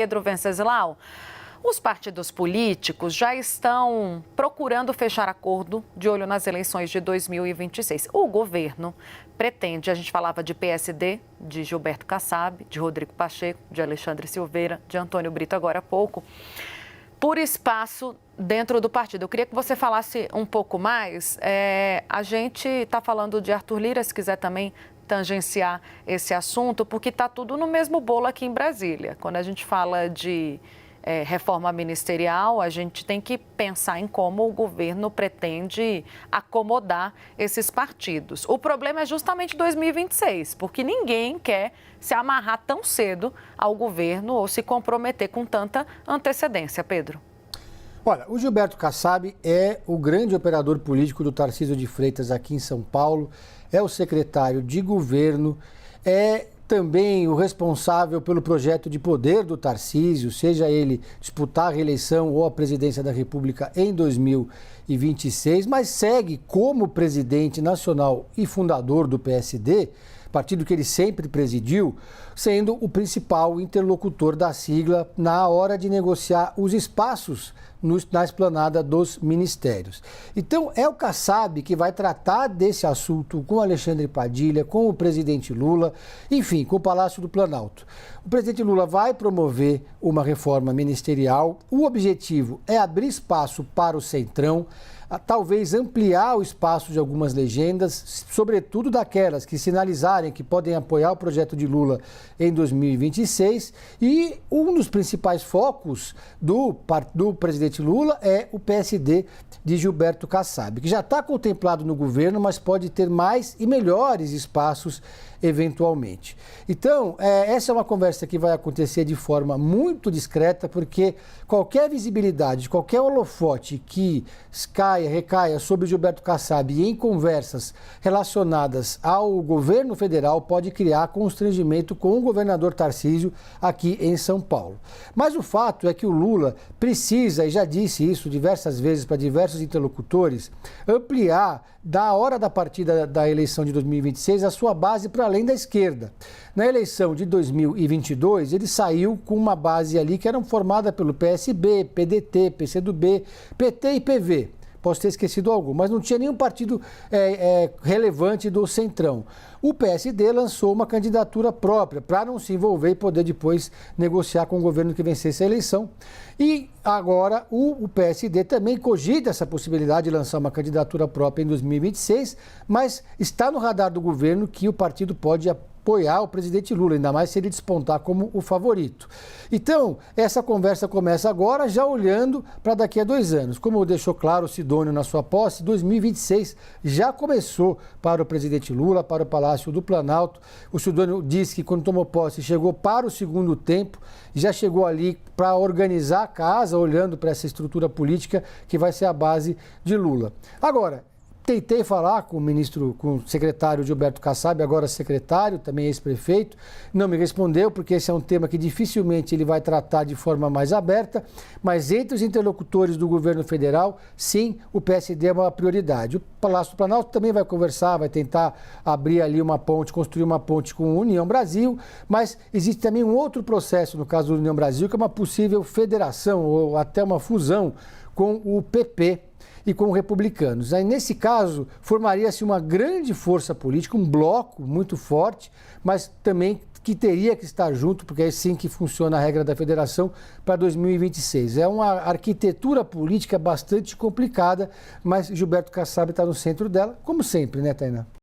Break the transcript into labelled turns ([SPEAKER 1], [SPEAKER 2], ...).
[SPEAKER 1] Pedro Venceslau, os partidos políticos já estão procurando fechar acordo de olho nas eleições de 2026. O governo pretende, a gente falava de PSD, de Gilberto Kassab, de Rodrigo Pacheco, de Alexandre Silveira, de Antônio Brito agora há pouco, por espaço dentro do partido. Eu queria que você falasse um pouco mais. A gente está falando de Arthur Lira, se quiser também tangenciar esse assunto, porque está tudo no mesmo bolo aqui em Brasília. Quando a gente fala de reforma ministerial, a gente tem que pensar em como o governo pretende acomodar esses partidos. O problema é justamente 2026, porque ninguém quer se amarrar tão cedo ao governo ou se comprometer com tanta antecedência, Pedro.
[SPEAKER 2] Olha, o Gilberto Kassab é o grande operador político do Tarcísio de Freitas aqui em São Paulo, é o secretário de governo, é também o responsável pelo projeto de poder do Tarcísio, seja ele disputar a reeleição ou a presidência da República em 2026, mas segue como presidente nacional e fundador do PSD, partido que ele sempre presidiu, sendo o principal interlocutor da sigla na hora de negociar os espaços na esplanada dos ministérios. Então, é o Kassab que vai tratar desse assunto com Alexandre Padilha, com o presidente Lula, enfim, com o Palácio do Planalto. O presidente Lula vai promover uma reforma ministerial. O objetivo é abrir espaço para o Centrão, talvez ampliar o espaço de algumas legendas, sobretudo daquelas que sinalizarem que podem apoiar o projeto de Lula em 2026. E um dos principais focos do presidente Lula é o PSD de Gilberto Kassab, que já está contemplado no governo, mas pode ter mais e melhores espaços eventualmente. Então, essa é uma conversa que vai acontecer de forma muito discreta, porque qualquer visibilidade, qualquer holofote que recaia sobre Gilberto Kassab em conversas relacionadas ao governo federal pode criar constrangimento com o governador Tarcísio aqui em São Paulo. Mas o fato é que o Lula precisa, e já disse isso diversas vezes para diversos interlocutores, ampliar da hora da partida da eleição de 2026 a sua base para além da esquerda. Na eleição de 2022, ele saiu com uma base ali que era formada pelo PSB, PDT, PCdoB, PT e PV. Posso ter esquecido algum, mas não tinha nenhum partido relevante do Centrão. O PSD lançou uma candidatura própria para não se envolver e poder depois negociar com o governo que vencesse a eleição. E agora o PSD também cogita essa possibilidade de lançar uma candidatura própria em 2026, mas está no radar do governo que o partido pode apoiar o presidente Lula, ainda mais se ele despontar como o favorito. Então, essa conversa começa agora, já olhando para daqui a 2 anos. Como deixou claro o Sidônio na sua posse, 2026 já começou para o presidente Lula, para o Palácio do Planalto. O Sidônio disse que quando tomou posse chegou para o segundo tempo, já chegou ali para organizar a casa, olhando para essa estrutura política que vai ser a base de Lula. Agora, tentei falar com o secretário Gilberto Kassab, agora secretário, também ex-prefeito, não me respondeu, porque esse é um tema que dificilmente ele vai tratar de forma mais aberta, mas entre os interlocutores do governo federal, sim, o PSD é uma prioridade. O Palácio do Planalto também vai conversar, vai tentar abrir ali uma ponte, construir uma ponte com a União Brasil, mas existe também um outro processo, no caso da União Brasil, que é uma possível federação ou até uma fusão com o PP e com republicanos. Aí, nesse caso, formaria-se uma grande força política, um bloco muito forte, mas também que teria que estar junto, porque é assim que funciona a regra da federação para 2026. É uma arquitetura política bastante complicada, mas Gilberto Kassab está no centro dela, como sempre, né, Tainá?